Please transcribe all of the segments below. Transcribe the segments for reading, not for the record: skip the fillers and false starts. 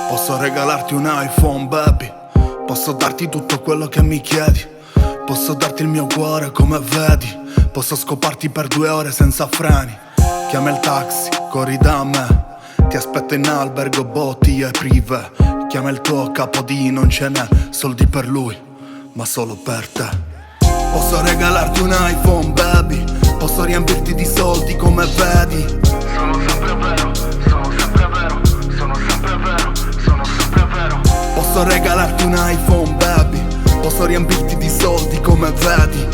Posso regalarti un iPhone, baby. Posso darti tutto quello che mi chiedi. Posso darti il mio cuore come vedi. Posso scoparti per 2 ore senza freni. Chiama il taxi, corri da me. Ti aspetto in albergo, bottiglie prive. Chiama il tuo capo di non ce n'è soldi per lui, ma solo per te. Posso regalarti un iPhone, baby. Posso riempirti di soldi come vedi. Sono sempre vero, sono sempre vero, sono sempre vero, sono sempre vero. Posso regalarti un iPhone, baby. Posso riempirti di soldi come vedi.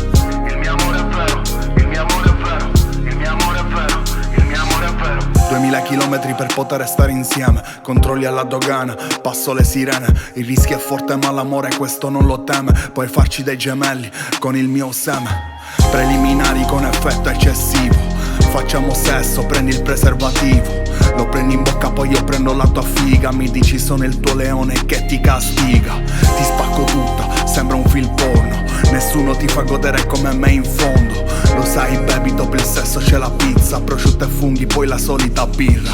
Il mio amore è vero, il mio amore è vero, il mio amore è vero, il mio amore è vero. 2000 chilometri per poter stare insieme. Controlli alla dogana, passo le sirene. Il rischio è forte ma l'amore questo non lo teme. Puoi farci dei gemelli con il mio seme. Preliminari con effetto eccessivo. Facciamo sesso, prendi il preservativo. Lo prendi in bocca poi io prendo la tua figa. Mi dici sono il tuo leone che ti castiga. Ti spacco tutta, sembra un film porno. Nessuno ti fa godere come me in fondo. Lo sai baby, dopo il sesso c'è la pizza, prosciutto e funghi, poi la solita birra.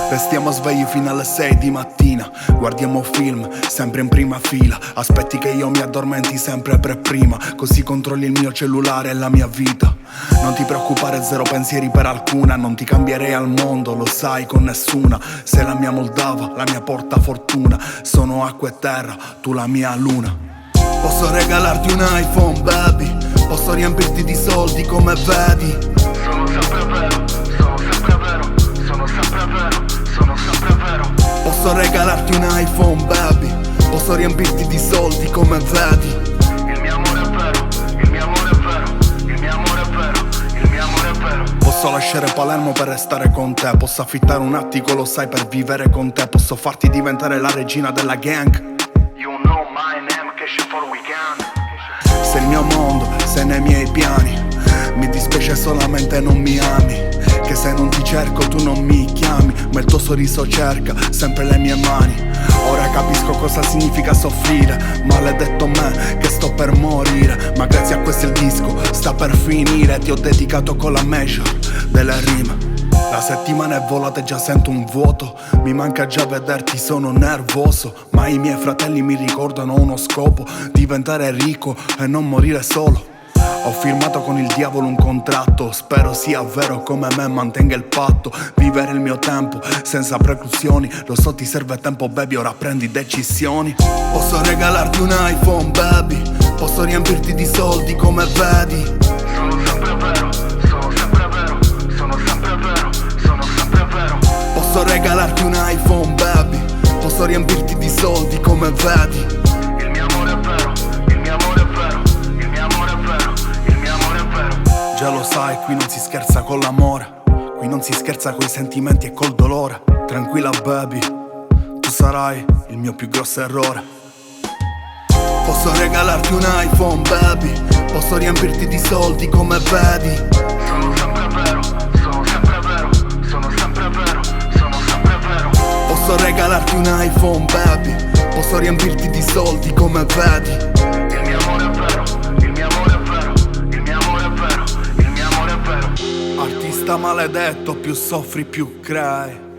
Restiamo svegli fino alle 6 di mattina. Guardiamo film, sempre in prima fila. Aspetti che io mi addormenti sempre per prima. Così controlli il mio cellulare e la mia vita. Non ti preoccupare, zero pensieri per alcuna. Non ti cambierei al mondo, lo sai, con nessuna. Sei la mia Moldava, la mia portafortuna. Sono acqua e terra, tu la mia luna. Posso regalarti un iPhone, baby. Posso riempirti di soldi come vedi. Sono sempre vero, sono sempre vero, sono sempre vero, sono sempre vero. Posso regalarti un iPhone, baby. Posso riempirti di soldi come vedi. Il mio amore è vero, il mio amore è vero, il mio amore è vero, il mio amore è vero. Posso lasciare Palermo per restare con te. Posso affittare un attico, lo sai, per vivere con te. Posso farti diventare la regina della gang. You know my name, cash for weekend. Sei il mio mondo, sei nei miei piani. Mi dispiace solamente non mi ami. Che se non ti cerco tu non mi chiami. Ma il tuo sorriso cerca sempre le mie mani. Ora capisco cosa significa soffrire. Maledetto me che sto per morire. Ma grazie a questo il disco sta per finire. Ti ho dedicato con la major delle rime. La settimana è volata e già sento un vuoto. Mi manca già vederti, sono nervoso. Ma i miei fratelli mi ricordano uno scopo: diventare ricco e non morire solo. Ho firmato con il diavolo un contratto. Spero sia vero come me, mantenga il patto. Vivere il mio tempo senza preclusioni. Lo so ti serve tempo baby, ora prendi decisioni. Posso regalarti un iPhone baby. Posso riempirti di soldi come vedi. Sono sempre vero, sono sempre vero, sono sempre vero, sono sempre vero. Posso regalarti un iPhone baby. Posso riempirti di soldi come vedi. Il mio amore è vero, il mio amore è vero, il mio amore è vero, il mio amore è vero. Già lo sai, qui non si scherza con l'amore. Qui non si scherza coi sentimenti e col dolore. Tranquilla baby, tu sarai il mio più grosso errore. Posso regalarti un iPhone baby. Posso riempirti di soldi come vedi. Sono sempre vero, sono sempre vero, sono sempre vero, sono sempre vero. Posso regalarti un iPhone baby. Posso riempirti di soldi come vedi. Il mio amore è vero, il mio amore è vero, il mio amore è vero, il mio amore è vero. Artista maledetto, più soffri più crei.